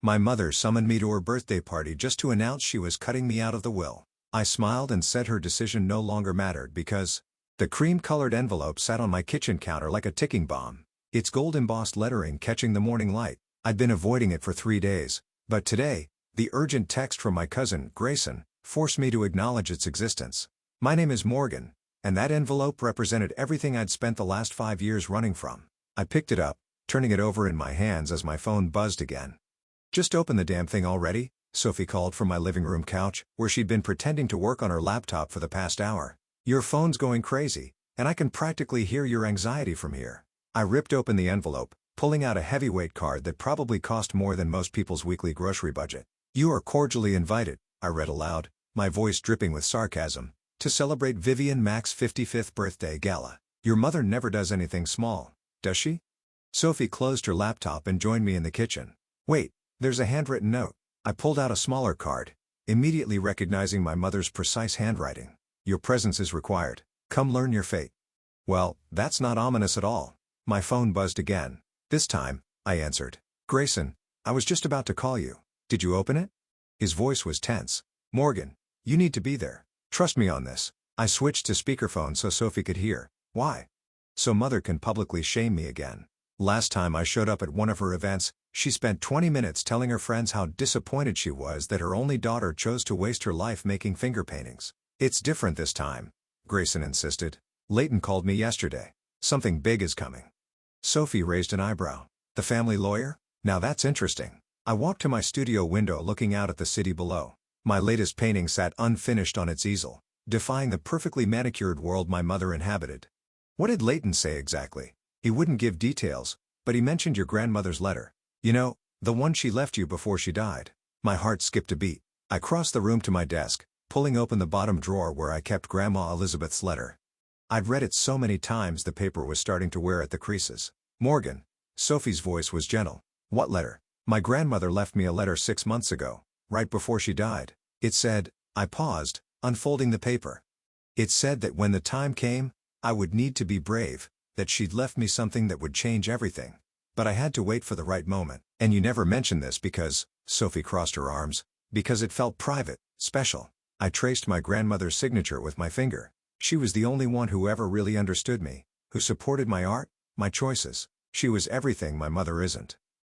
My mother summoned me to her birthday party just to announce she was cutting me out of the will. I smiled and said her decision no longer mattered because the cream-colored envelope sat on my kitchen counter like a ticking bomb, its gold-embossed lettering catching the morning light. I'd been avoiding it for 3 days, but today, the urgent text from my cousin, Grayson, forced me to acknowledge its existence. My name is Morgan, and that envelope represented everything I'd spent the last 5 years running from. I picked it up, turning it over in my hands as my phone buzzed again. "Just open the damn thing already," Sophie called from my living room couch, where she'd been pretending to work on her laptop for the past hour. "Your phone's going crazy, and I can practically hear your anxiety from here." I ripped open the envelope, pulling out a heavyweight card that probably cost more than most people's weekly grocery budget. "You are cordially invited," I read aloud, my voice dripping with sarcasm, "to celebrate Vivian Mac's 55th birthday gala. Your mother never does anything small, does she?" Sophie closed her laptop and joined me in the kitchen. "Wait, there's a handwritten note." I pulled out a smaller card, immediately recognizing my mother's precise handwriting. "Your presence is required. Come learn your fate." Well, that's not ominous at all. My phone buzzed again. This time, I answered. "Grayson, I was just about to call you. Did you open it?" His voice was tense. "Morgan, you need to be there. Trust me on this." I switched to speakerphone so Sophie could hear. "Why?" "So Mother can publicly shame me again. Last time I showed up at one of her events, she spent 20 minutes telling her friends how disappointed she was that her only daughter chose to waste her life making finger paintings. It's different this time," Grayson insisted. "Leighton called me yesterday. Something big is coming." Sophie raised an eyebrow. "The family lawyer? Now that's interesting." I walked to my studio window looking out at the city below. My latest painting sat unfinished on its easel, defying the perfectly manicured world my mother inhabited. "What did Leighton say exactly?" "He wouldn't give details, but he mentioned your grandmother's letter. You know, the one she left you before she died." My heart skipped a beat. I crossed the room to my desk, pulling open the bottom drawer where I kept Grandma Elizabeth's letter. I'd read it so many times the paper was starting to wear at the creases. "Morgan," Sophie's voice was gentle. "What letter?" "My grandmother left me a letter 6 months ago, right before she died. It said," I paused, unfolding the paper. "It said that when the time came, I would need to be brave, that she'd left me something that would change everything. But I had to wait for the right moment. And you never mentioned this because," Sophie crossed her arms, "because it felt private, special." I traced my grandmother's signature with my finger. She was the only one who ever really understood me, who supported my art, my choices. She was everything my mother isn't.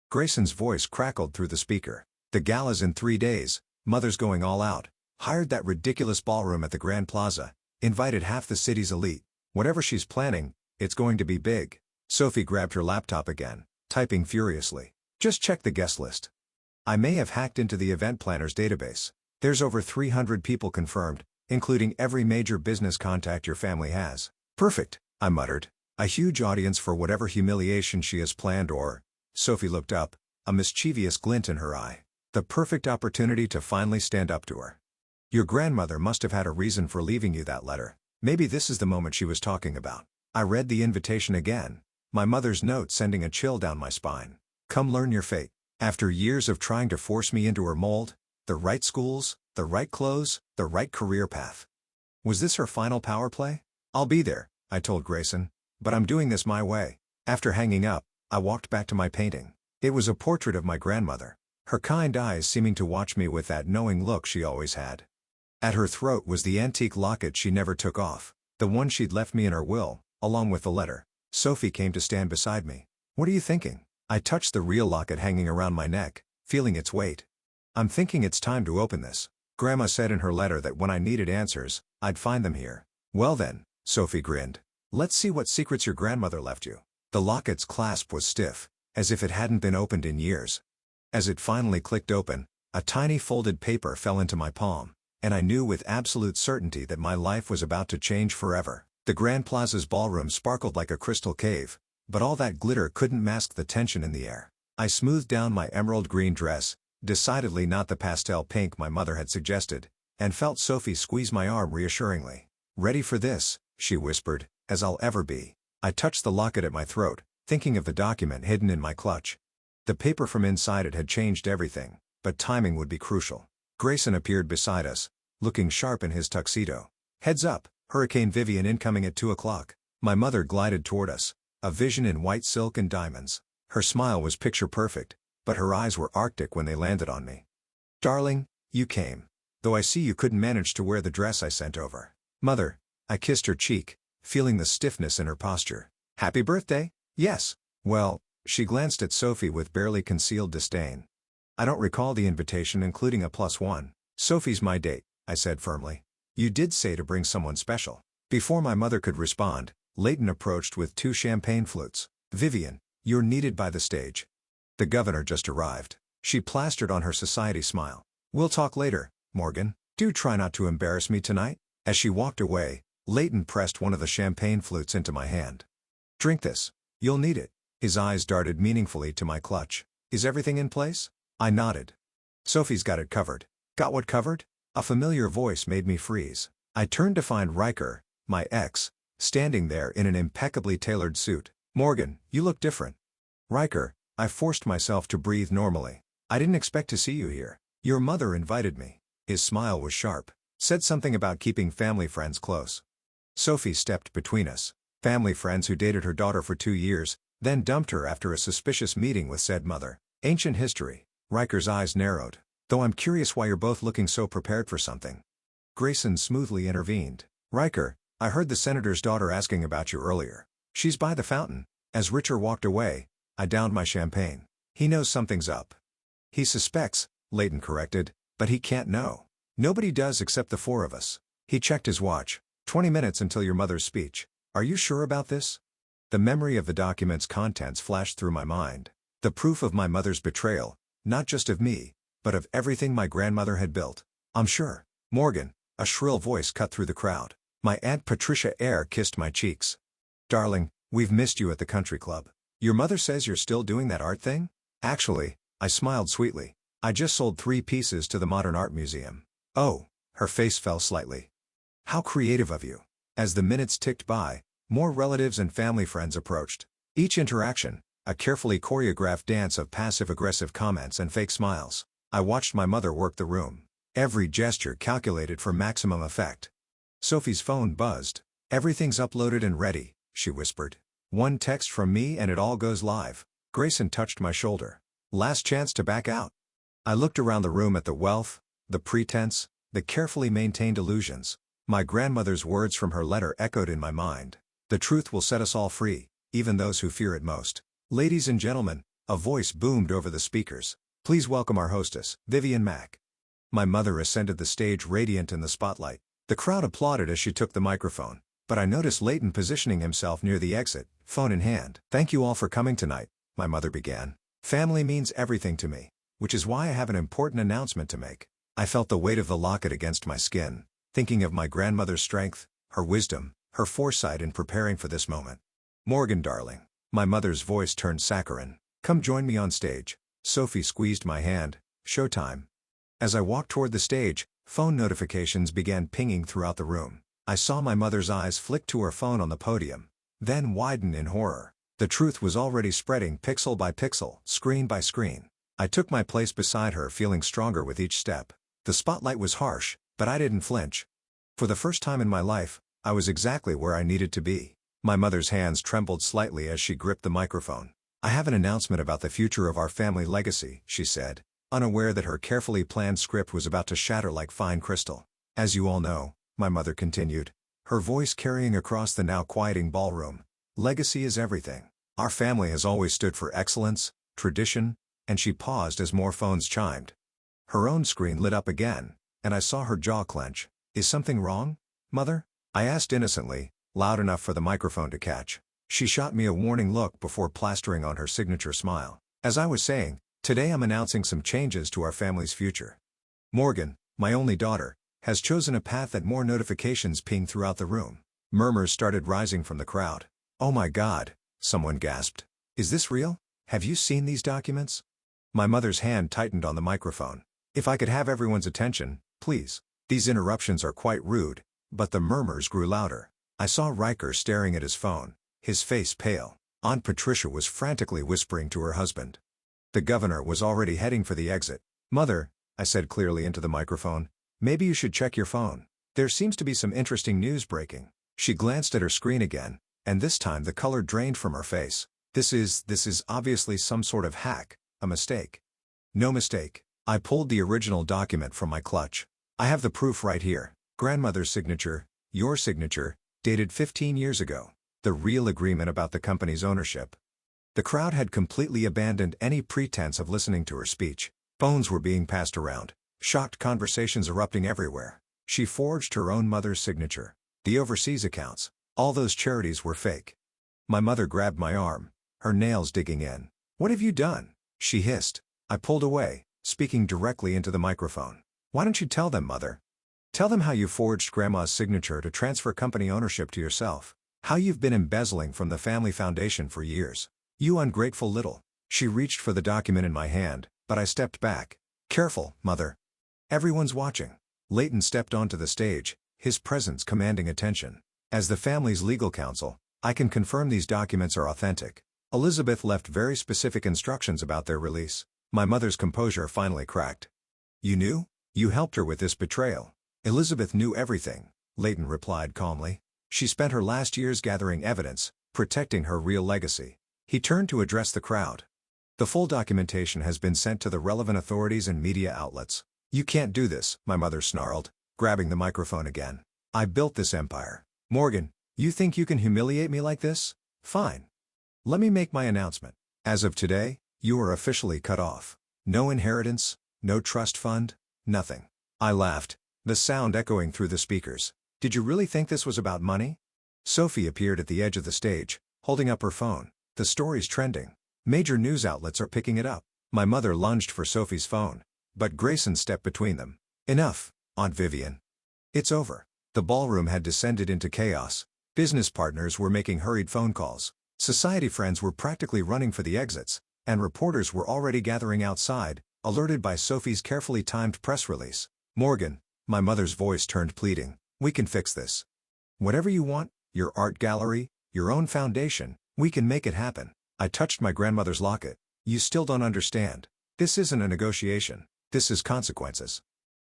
Grayson's voice crackled through the speaker. "The gala's in 3 days, Mother's going all out. Hired that ridiculous ballroom at the Grand Plaza, invited half the city's elite. Whatever she's planning, it's going to be big." Sophie grabbed her laptop again, typing furiously. "Just check the guest list." I may have hacked into the event planner's database. There's over 300 people confirmed, including every major business contact your family has. "Perfect," I muttered. "A huge audience for whatever humiliation she has planned or—" Sophie looked up, a mischievous glint in her eye. "The perfect opportunity to finally stand up to her. Your grandmother must have had a reason for leaving you that letter. Maybe this is the moment she was talking about." I read the invitation again, my mother's note sending a chill down my spine. "Come learn your fate." After years of trying to force me into her mold, the right schools, the right clothes, the right career path. Was this her final power play? "I'll be there," I told Grayson, "but I'm doing this my way." After hanging up, I walked back to my painting. It was a portrait of my grandmother, her kind eyes seeming to watch me with that knowing look she always had. At her throat was the antique locket she never took off, the one she'd left me in her will, along with the letter. Sophie came to stand beside me. "What are you thinking?" I touched the real locket hanging around my neck, feeling its weight. "I'm thinking it's time to open this. Grandma said in her letter that when I needed answers, I'd find them here." "Well then," Sophie grinned. "Let's see what secrets your grandmother left you." The locket's clasp was stiff, as if it hadn't been opened in years. As it finally clicked open, a tiny folded paper fell into my palm, and I knew with absolute certainty that my life was about to change forever. The Grand Plaza's ballroom sparkled like a crystal cave, but all that glitter couldn't mask the tension in the air. I smoothed down my emerald green dress, decidedly not the pastel pink my mother had suggested, and felt Sophie squeeze my arm reassuringly. "Ready for this," she whispered, "as I'll ever be." I touched the locket at my throat, thinking of the document hidden in my clutch. The paper from inside it had changed everything, but timing would be crucial. Grayson appeared beside us, looking sharp in his tuxedo. "Heads up, Hurricane Vivian incoming at 2 o'clock. My mother glided toward us, a vision in white silk and diamonds. Her smile was picture perfect, but her eyes were arctic when they landed on me. "Darling, you came. Though I see you couldn't manage to wear the dress I sent over." "Mother," I kissed her cheek, feeling the stiffness in her posture. "Happy birthday?" "Yes." "Well," she glanced at Sophie with barely concealed disdain. "I don't recall the invitation including a +1. Sophie's my date," I said firmly. "You did say to bring someone special." Before my mother could respond, Leighton approached with 2 champagne flutes. "Vivian, you're needed by the stage. The governor just arrived." She plastered on her society smile. "We'll talk later, Morgan. Do try not to embarrass me tonight." As she walked away, Leighton pressed one of the champagne flutes into my hand. "Drink this. You'll need it." His eyes darted meaningfully to my clutch. "Is everything in place?" I nodded. "Sophie's got it covered." "Got what covered?" A familiar voice made me freeze. I turned to find Riker, my ex, standing there in an impeccably tailored suit. "Morgan, you look different." "Riker," I forced myself to breathe normally. "I didn't expect to see you here. Your mother invited me." His smile was sharp. "Said something about keeping family friends close." Sophie stepped between us. "Family friends who dated her daughter for 2 years, then dumped her after a suspicious meeting with said mother. Ancient history." Riker's eyes narrowed. "Though I'm curious why you're both looking so prepared for something." Grayson smoothly intervened. "Riker, I heard the senator's daughter asking about you earlier. She's by the fountain." As Richer walked away, I downed my champagne. "He knows something's up." "He suspects," Leighton corrected, "but he can't know. Nobody does except the 4 of us." He checked his watch. 20 minutes until your mother's speech. Are you sure about this?" The memory of the document's contents flashed through my mind. The proof of my mother's betrayal, not just of me, but of everything my grandmother had built. "I'm sure." "Morgan," a shrill voice cut through the crowd. My Aunt Patricia air kissed my cheeks. "Darling, we've missed you at the country club. Your mother says you're still doing that art thing?" "Actually," I smiled sweetly, "I just sold 3 pieces to the Modern Art Museum." "Oh." Her face fell slightly. "How creative of you." As the minutes ticked by, more relatives and family friends approached. Each interaction, a carefully choreographed dance of passive-aggressive comments and fake smiles. I watched my mother work the room. Every gesture calculated for maximum effect. Sophie's phone buzzed. "Everything's uploaded and ready," she whispered. "One text from me and it all goes live." Grayson touched my shoulder. "Last chance to back out." I looked around the room at the wealth, the pretense, the carefully maintained illusions. My grandmother's words from her letter echoed in my mind. "The truth will set us all free, even those who fear it most." "Ladies and gentlemen," a voice boomed over the speakers. "Please welcome our hostess, Vivian Mack." My mother ascended the stage radiant in the spotlight. The crowd applauded as she took the microphone, but I noticed Leighton positioning himself near the exit, phone in hand. "Thank you all for coming tonight," my mother began. "Family means everything to me, which is why I have an important announcement to make." I felt the weight of the locket against my skin, thinking of my grandmother's strength, her wisdom, her foresight in preparing for this moment. "Morgan, darling." My mother's voice turned saccharine. "Come join me on stage." Sophie squeezed my hand. "Showtime." As I walked toward the stage, phone notifications began pinging throughout the room. I saw my mother's eyes flick to her phone on the podium, then widen in horror. The truth was already spreading pixel by pixel, screen by screen. I took my place beside her, feeling stronger with each step. The spotlight was harsh, but I didn't flinch. For the first time in my life, I was exactly where I needed to be. My mother's hands trembled slightly as she gripped the microphone. "I have an announcement about the future of our family legacy," she said, unaware that her carefully planned script was about to shatter like fine crystal. "As you all know," my mother continued, her voice carrying across the now quieting ballroom, "legacy is everything. Our family has always stood for excellence, tradition," and she paused as more phones chimed. Her own screen lit up again, and I saw her jaw clench. "Is something wrong, Mother?" I asked innocently, loud enough for the microphone to catch. She shot me a warning look before plastering on her signature smile. "As I was saying, today I'm announcing some changes to our family's future. Morgan, my only daughter, has chosen a path." That more notifications pinged throughout the room. Murmurs started rising from the crowd. "Oh my God," someone gasped. "Is this real? Have you seen these documents?" My mother's hand tightened on the microphone. "If I could have everyone's attention, please." These interruptions are quite rude, but the murmurs grew louder. I saw Riker staring at his phone, his face pale. Aunt Patricia was frantically whispering to her husband. The governor was already heading for the exit. "Mother," I said clearly into the microphone, "maybe you should check your phone. There seems to be some interesting news breaking." She glanced at her screen again, and this time the color drained from her face. This is obviously some sort of hack." a mistake. No mistake. I pulled the original document from my clutch. I have the proof right here. Grandmother's signature, your signature, dated 15 years ago. The real agreement about the company's ownership. The crowd had completely abandoned any pretense of listening to her speech. Phones were being passed around, shocked conversations erupting everywhere. She forged her own mother's signature. The overseas accounts, all those charities were fake. My mother grabbed my arm, her nails digging in. "What have you done?" she hissed. I pulled away, speaking directly into the microphone. "Why don't you tell them, Mother? Tell them how you forged Grandma's signature to transfer company ownership to yourself. How you've been embezzling from the family foundation for years. You ungrateful little." She reached for the document in my hand, but I stepped back. "Careful, Mother. Everyone's watching." Leighton stepped onto the stage, his presence commanding attention. "As the family's legal counsel, I can confirm these documents are authentic. Elizabeth left very specific instructions about their release." My mother's composure finally cracked. "You knew? You helped her with this betrayal." "Elizabeth knew everything," Leighton replied calmly. "She spent her last years gathering evidence, protecting her real legacy." He turned to address the crowd. "The full documentation has been sent to the relevant authorities and media outlets." "You can't do this," my mother snarled, grabbing the microphone again. "I built this empire. Morgan, you think you can humiliate me like this? Fine. Let me make my announcement. As of today, you are officially cut off. No inheritance, no trust fund, nothing." I laughed, the sound echoing through the speakers. "Did you really think this was about money?" Sophie appeared at the edge of the stage, holding up her phone. "The story's trending. Major news outlets are picking it up." My mother lunged for Sophie's phone, but Grayson stepped between them. "Enough, Aunt Vivian. It's over." The ballroom had descended into chaos. Business partners were making hurried phone calls. Society friends were practically running for the exits, and reporters were already gathering outside, alerted by Sophie's carefully timed press release. "Morgan," my mother's voice turned pleading, "we can fix this. Whatever you want, your art gallery, your own foundation, we can make it happen." I touched my grandmother's locket. "You still don't understand. This isn't a negotiation. This is consequences."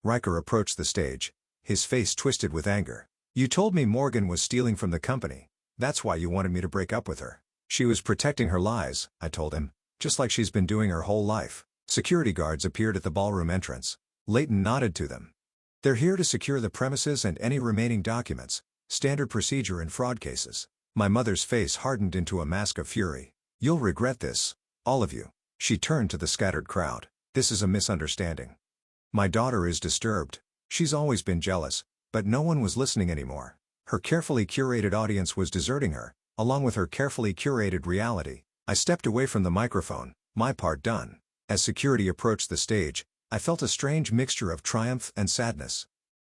Riker approached the stage, his face twisted with anger. "You told me Morgan was stealing from the company. That's why you wanted me to break up with her." "She was protecting her lies," I told him, "just like she's been doing her whole life." Security guards appeared at the ballroom entrance. Leighton nodded to them. "They're here to secure the premises and any remaining documents, standard procedure in fraud cases." My mother's face hardened into a mask of fury. "You'll regret this, all of you." She turned to the scattered crowd. "This is a misunderstanding. My daughter is disturbed. She's always been jealous, but no one was listening anymore. Her carefully curated audience was deserting her, along with her carefully curated reality." I stepped away from the microphone, my part done. As security approached the stage, I felt a strange mixture of triumph and sadness.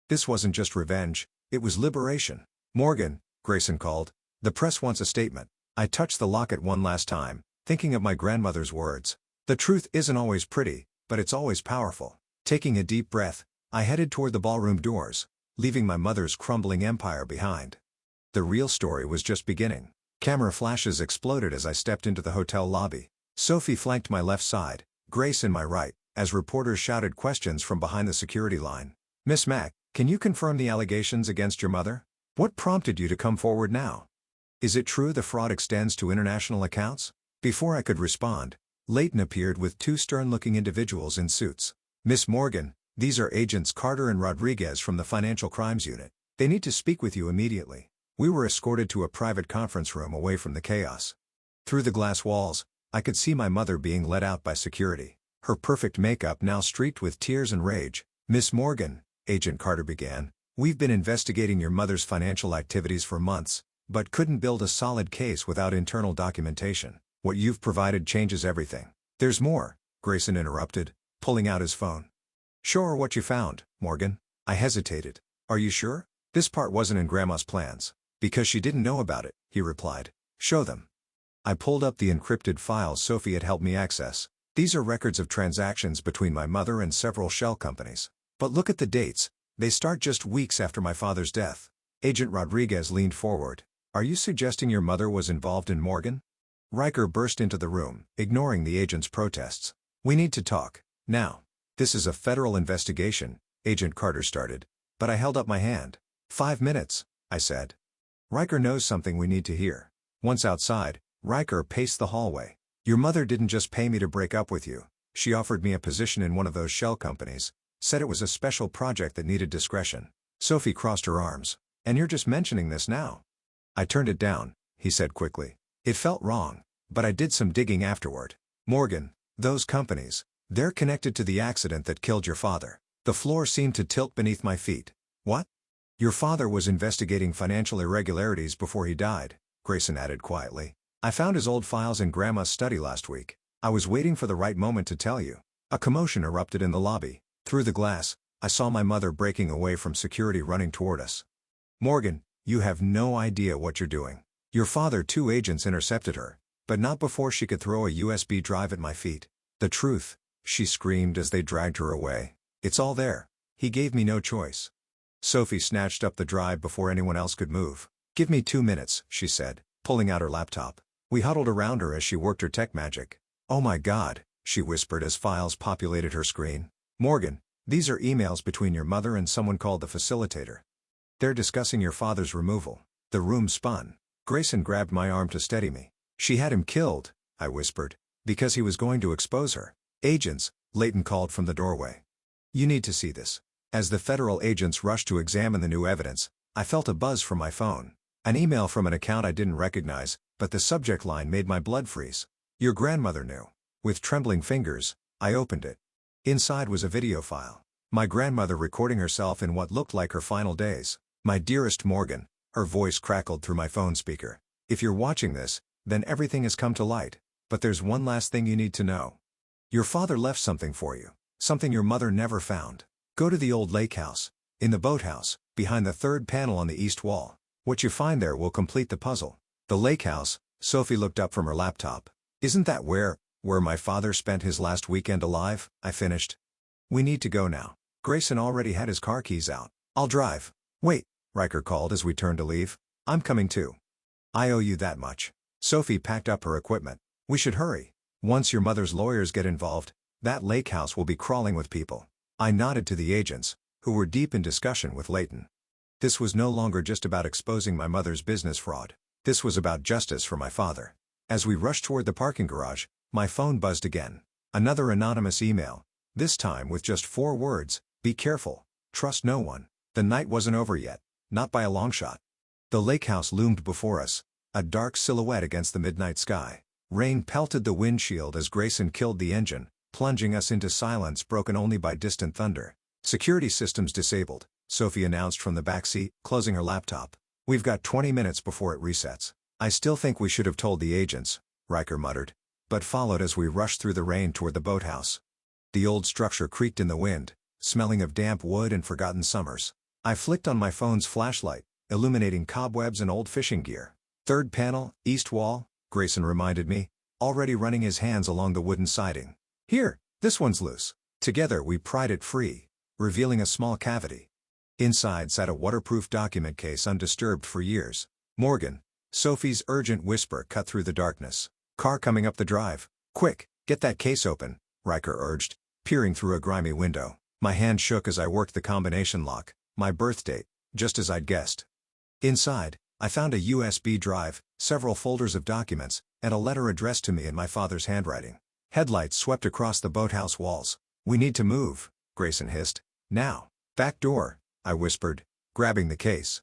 This wasn't just revenge, it was liberation. "Morgan," Grayson called, "the press wants a statement." I touched the locket one last time, thinking of my grandmother's words. "The truth isn't always pretty, but it's always powerful." Taking a deep breath, I headed toward the ballroom doors, leaving my mother's crumbling empire behind. The real story was just beginning. Camera flashes exploded as I stepped into the hotel lobby. Sophie flanked my left side, Grace in my right, as reporters shouted questions from behind the security line. "Miss Mack, can you confirm the allegations against your mother? What prompted you to come forward now? Is it true the fraud extends to international accounts?" Before I could respond, Leighton appeared with two stern-looking individuals in suits. "Miss Morgan, these are Agents Carter and Rodriguez from the Financial Crimes Unit. They need to speak with you immediately." We were escorted to a private conference room away from the chaos. Through the glass walls, I could see my mother being led out by security, her perfect makeup now streaked with tears and rage. "Miss Morgan," Agent Carter began, "we've been investigating your mother's financial activities for months, but couldn't build a solid case without internal documentation. What you've provided changes everything." "There's more," Grayson interrupted, pulling out his phone. "Show her what you found, Morgan." I hesitated. "Are you sure? This part wasn't in Grandma's plans." "Because she didn't know about it," he replied. "Show them." I pulled up the encrypted files Sophie had helped me access. These are records of transactions between my mother and several shell companies. But look at the dates, they start just weeks after my father's death. Agent Rodriguez leaned forward. "Are you suggesting your mother was involved in Morgan?" Riker burst into the room, ignoring the agent's protests. "We need to talk, now." "This is a federal investigation," Agent Carter started, but I held up my hand. "5 minutes," I said. "Riker knows something we need to hear." Once outside, Riker paced the hallway. Your mother didn't just pay me to break up with you. She offered me a position in one of those shell companies. Said it was a special project that needed discretion. Sophie crossed her arms. And you're just mentioning this now? I turned it down, he said quickly. It felt wrong, but I did some digging afterward. Morgan, those companies, they're connected to the accident that killed your father. The floor seemed to tilt beneath my feet. What? Your father was investigating financial irregularities before he died, Grayson added quietly. I found his old files in Grandma's study last week. I was waiting for the right moment to tell you. A commotion erupted in the lobby. Through the glass, I saw my mother breaking away from security running toward us. Morgan, you have no idea what you're doing. Your father, 2 agents intercepted her, but not before she could throw a USB drive at my feet. The truth, she screamed as they dragged her away. It's all there. He gave me no choice. Sophie snatched up the drive before anyone else could move. Give me 2 minutes, she said, pulling out her laptop. We huddled around her as she worked her tech magic. Oh my God, she whispered as files populated her screen. Morgan, these are emails between your mother and someone called the facilitator. They're discussing your father's removal. The room spun. Grayson grabbed my arm to steady me. She had him killed, I whispered, because he was going to expose her. Agents, Leighton called from the doorway. You need to see this. As the federal agents rushed to examine the new evidence, I felt a buzz from my phone. An email from an account I didn't recognize, but the subject line made my blood freeze. Your grandmother knew. With trembling fingers, I opened it. Inside was a video file. My grandmother recording herself in what looked like her final days. My dearest Morgan, her voice crackled through my phone speaker. If you're watching this, then everything has come to light. But there's one last thing you need to know. Your father left something for you. Something your mother never found. Go to the old lake house. In the boathouse, behind the 3rd panel on the east wall. What you find there will complete the puzzle. The lake house, Sophie looked up from her laptop. Isn't that where my father spent his last weekend alive? I finished. We need to go now. Grayson already had his car keys out. I'll drive. Wait, Riker called as we turned to leave. I'm coming too. I owe you that much. Sophie packed up her equipment. We should hurry. Once your mother's lawyers get involved, that lake house will be crawling with people. I nodded to the agents, who were deep in discussion with Leighton. This was no longer just about exposing my mother's business fraud. This was about justice for my father. As we rushed toward the parking garage, my phone buzzed again. Another anonymous email, this time with just 4 words, be careful, trust no one. The night wasn't over yet, not by a long shot. The lake house loomed before us, a dark silhouette against the midnight sky. Rain pelted the windshield as Grayson killed the engine, plunging us into silence broken only by distant thunder. Security systems disabled, Sophie announced from the back seat, closing her laptop. We've got 20 minutes before it resets. I still think we should have told the agents, Riker muttered, but followed as we rushed through the rain toward the boathouse. The old structure creaked in the wind, smelling of damp wood and forgotten summers. I flicked on my phone's flashlight, illuminating cobwebs and old fishing gear. 3rd panel, east wall, Grayson reminded me, already running his hands along the wooden siding. Here, this one's loose. Together we pried it free, revealing a small cavity. Inside sat a waterproof document case undisturbed for years. Morgan, Sophie's urgent whisper cut through the darkness. Car coming up the drive. Quick, get that case open, Riker urged, peering through a grimy window. My hand shook as I worked the combination lock. My birth date, just as I'd guessed. Inside, I found a USB drive, several folders of documents, and a letter addressed to me in my father's handwriting. Headlights swept across the boathouse walls. We need to move, Grayson hissed. Now. Back door, I whispered, grabbing the case.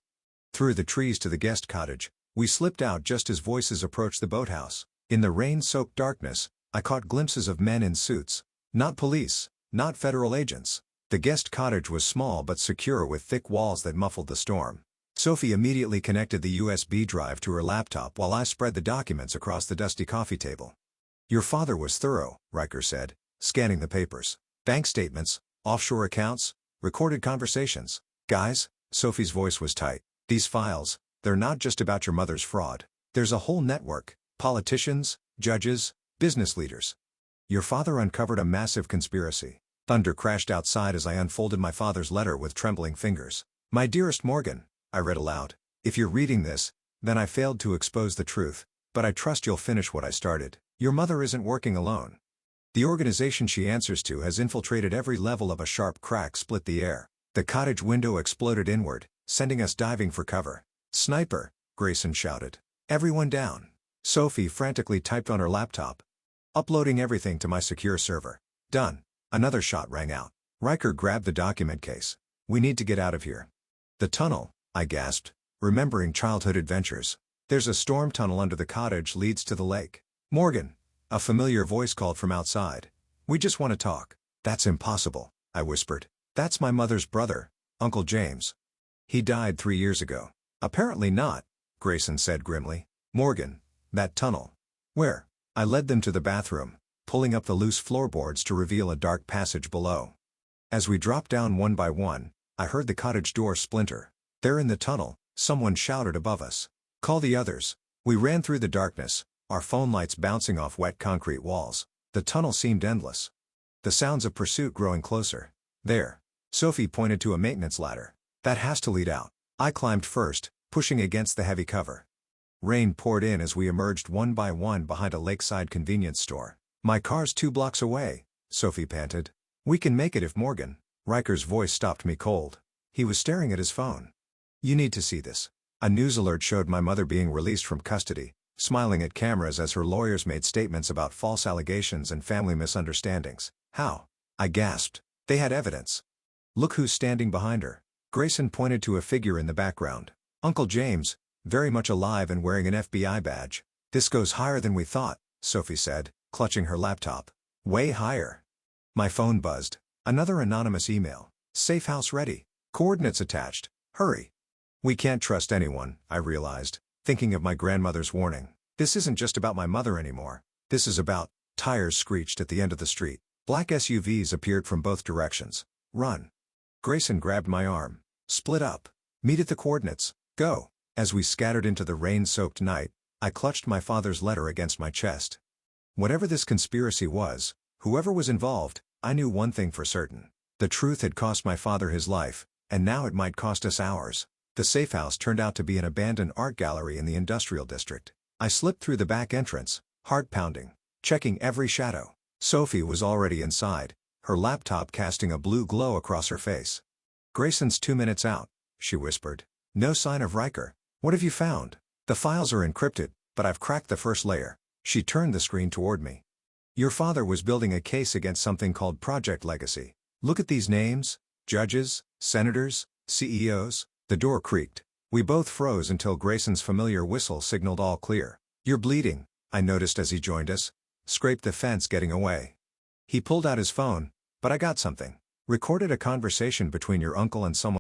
Through the trees to the guest cottage, we slipped out just as voices approached the boathouse. In the rain-soaked darkness, I caught glimpses of men in suits. Not police, not federal agents. The guest cottage was small but secure with thick walls that muffled the storm. Sophie immediately connected the USB drive to her laptop while I spread the documents across the dusty coffee table. Your father was thorough, Riker said, scanning the papers. Bank statements, offshore accounts, recorded conversations. Guys, Sophie's voice was tight. These files, they're not just about your mother's fraud. There's a whole network, politicians, judges, business leaders. Your father uncovered a massive conspiracy. Thunder crashed outside as I unfolded my father's letter with trembling fingers. My dearest Morgan, I read aloud. If you're reading this, then I failed to expose the truth, but I trust you'll finish what I started. Your mother isn't working alone. The organization she answers to has infiltrated every level of a sharp crack split the air. The cottage window exploded inward, sending us diving for cover. Sniper, Grayson shouted. Everyone down. Sophie frantically typed on her laptop. Uploading everything to my secure server. Done. Another shot rang out. Riker grabbed the document case. We need to get out of here. The tunnel, I gasped, remembering childhood adventures. There's a storm tunnel under the cottage leads to the lake. Morgan. A familiar voice called from outside. We just want to talk. That's impossible, I whispered. That's my mother's brother, Uncle James. He died 3 years ago. Apparently not, Grayson said grimly. Morgan. That tunnel. Where? I led them to the bathroom, pulling up the loose floorboards to reveal a dark passage below. As we dropped down one by one, I heard the cottage door splinter. There in the tunnel, someone shouted above us. Call the others. We ran through the darkness, our phone lights bouncing off wet concrete walls. The tunnel seemed endless. The sounds of pursuit growing closer. There. Sophie pointed to a maintenance ladder. That has to lead out. I climbed first, pushing against the heavy cover. Rain poured in as we emerged one by one behind a lakeside convenience store. My car's 2 blocks away, Sophie panted. We can make it if Morgan. Riker's voice stopped me cold. He was staring at his phone. You need to see this. A news alert showed my mother being released from custody, smiling at cameras as her lawyers made statements about false allegations and family misunderstandings. How? I gasped. They had evidence. Look who's standing behind her. Grayson pointed to a figure in the background. Uncle James, very much alive and wearing an FBI badge. This goes higher than we thought, Sophie said, clutching her laptop. Way higher. My phone buzzed. Another anonymous email. Safe house ready. Coordinates attached. Hurry. We can't trust anyone, I realized, thinking of my grandmother's warning. This isn't just about my mother anymore. This is about... Tires screeched at the end of the street. Black SUVs appeared from both directions. Run. Grayson grabbed my arm. Split up. Meet at the coordinates. Go. As we scattered into the rain-soaked night, I clutched my father's letter against my chest. Whatever this conspiracy was, whoever was involved, I knew one thing for certain. The truth had cost my father his life, and now it might cost us ours. The safe house turned out to be an abandoned art gallery in the industrial district. I slipped through the back entrance, heart pounding, checking every shadow. Sophie was already inside, her laptop casting a blue glow across her face. Grayson's 2 minutes out, she whispered. No sign of Riker. What have you found? The files are encrypted, but I've cracked the first layer. She turned the screen toward me. Your father was building a case against something called Project Legacy. Look at these names: judges, senators, CEOs. The door creaked. We both froze until Grayson's familiar whistle signaled all clear. You're bleeding, I noticed as he joined us. Scraped the fence getting away. He pulled out his phone, but I got something. Recorded a conversation between your uncle and someone